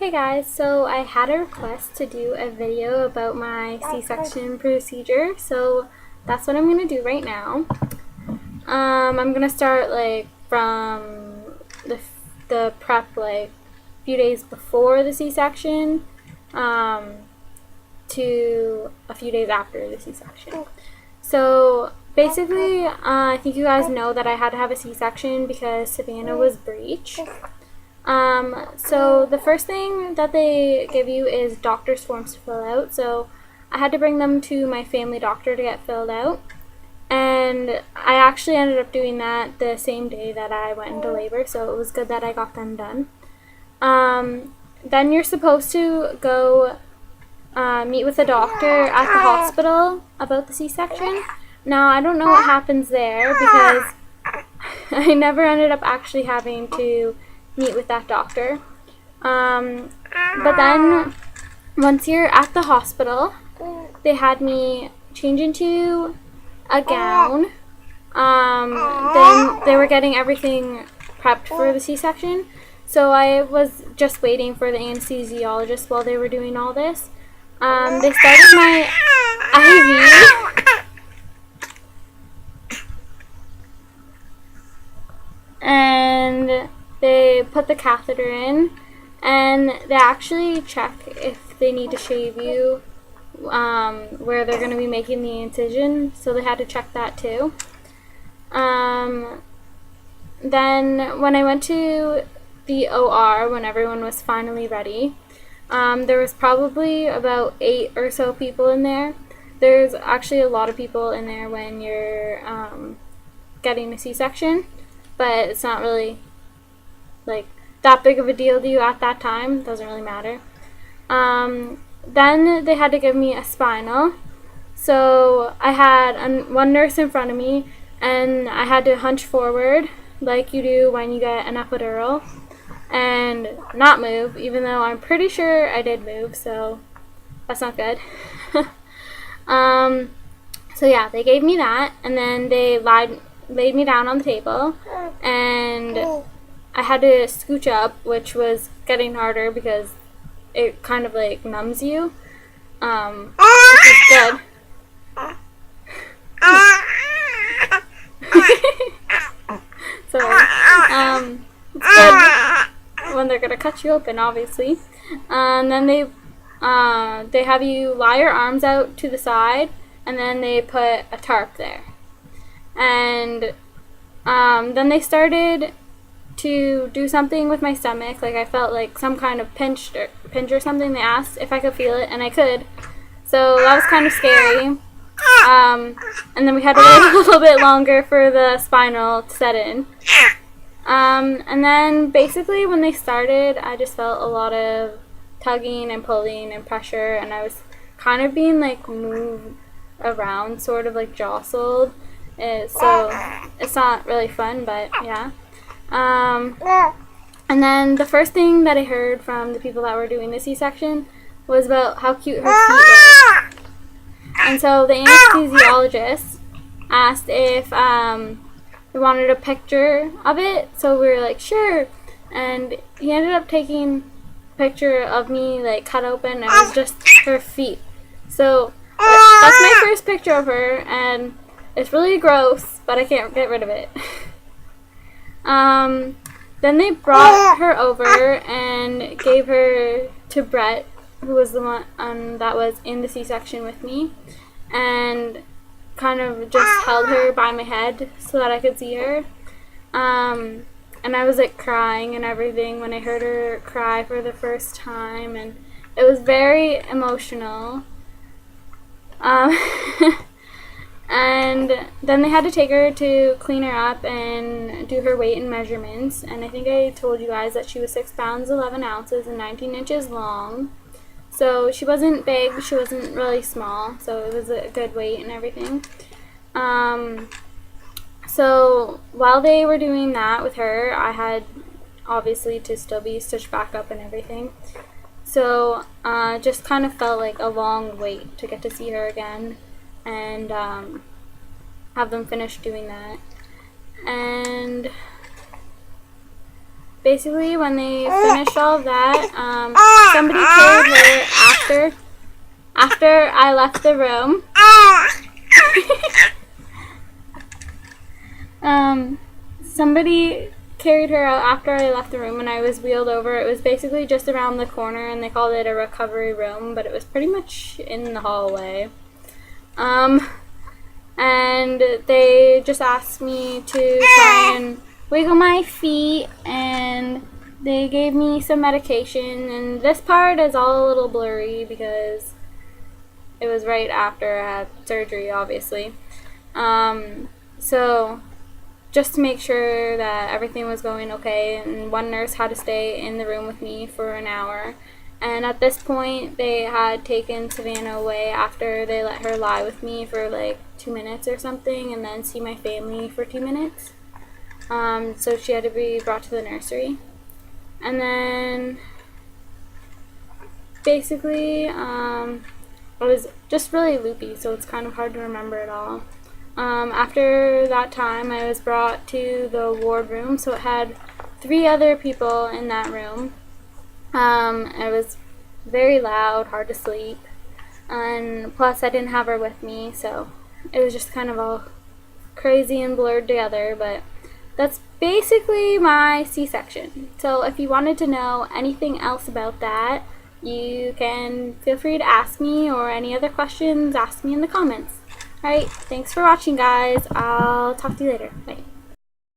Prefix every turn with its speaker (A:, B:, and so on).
A: Hey guys, so I had a request to do a video about my C-section procedure, so that's what I'm going to do right now. I'm going to start from the prep a few days before the C-section to a few days after the C-section. So basically, I think you guys know that I had to have a C-section because Savannah was breech. So the first thing that they give you is doctor's forms to fill out. So I had to bring them to my family doctor to get filled out. And I actually ended up doing that the same day that I went into labor, so it was good that I got them done. Then you're supposed to go meet with a doctor at the hospital about the C-section. Now, I don't know what happens there because I never ended up actually having to meet with that doctor. But then, once you're at the hospital, they had me change into a gown. Then they were getting everything prepped for the C-section. So I was just waiting for the anesthesiologist while they were doing all this. They started my IV. And they put the catheter in, and they actually check if they need to shave you where they're going to be making the incision, so they had to check that too. Then when I went to the OR, when everyone was finally ready, there was probably about 8 or so people in there. There's actually a lot of people in there when you're getting a C-section, but it's not really that big of a deal to you at that time. Doesn't really matter. Then they had to give me a spinal. So I had one nurse in front of me, and I had to hunch forward like you do when you get an epidural and not move, even though I'm pretty sure I did move, so that's not good. So yeah, they gave me that, and then they laid me down on the table, and I had to scooch up, which was getting harder because it kind of numbs you, which is good. So, it's good when they're gonna cut you open, obviously. And then they have you lie your arms out to the side, and then they put a tarp there. And then they started to do something with my stomach. I felt like some kind of pinch or something. They asked if I could feel it, and I could. So that was kind of scary. And then we had to wait a little bit longer for the spinal to set in. And then basically when they started, I just felt a lot of tugging and pulling and pressure, and I was kind of being moved around, sort of jostled. So it's not really fun, but yeah. And then the first thing that I heard from the people that were doing the C-section was about how cute her feet were. And so the anesthesiologist asked if we wanted a picture of it, so we were like, sure. And he ended up taking a picture of me cut open, and it was just her feet. So that's my first picture of her, and it's really gross, but I can't get rid of it. Then they brought her over and gave her to Brett, who was the one that was in the C-section with me, and kind of just held her by my head so that I could see her. And I was crying and everything when I heard her cry for the first time, and it was very emotional. And then they had to take her to clean her up and do her weight and measurements. And I think I told you guys that she was 6 pounds, 11 ounces, and 19 inches long. So she wasn't big, she wasn't really small, so it was a good weight and everything. So while they were doing that with her, I had obviously to still be stitched back up and everything. So just kind of felt like a long wait to get to see her again and have them finish doing that. And basically, when they finished all of that, somebody carried her after I left the room. Somebody carried her out after I left the room and I was wheeled over. It was basically just around the corner and they called it a recovery room, but it was pretty much in the hallway. And they just asked me to try and wiggle my feet, and they gave me some medication, and this part is all a little blurry because it was right after I had surgery, obviously. So just to make sure that everything was going okay, and one nurse had to stay in the room with me for an hour. And at this point, they had taken Savannah away after they let her lie with me for like 2 minutes or something, and then see my family for 2 minutes. So she had to be brought to the nursery. And then basically, I was just really loopy, so it's kind of hard to remember it all. After that time, I was brought to the ward room, so it had 3 other people in that room. It was very loud, hard to sleep, and plus I didn't have her with me, so it was just kind of all crazy and blurred together, but that's basically my C-section. So if you wanted to know anything else about that, you can feel free to ask me, or any other questions, ask me in the comments. Alright, thanks for watching, guys. I'll talk to you later. Bye.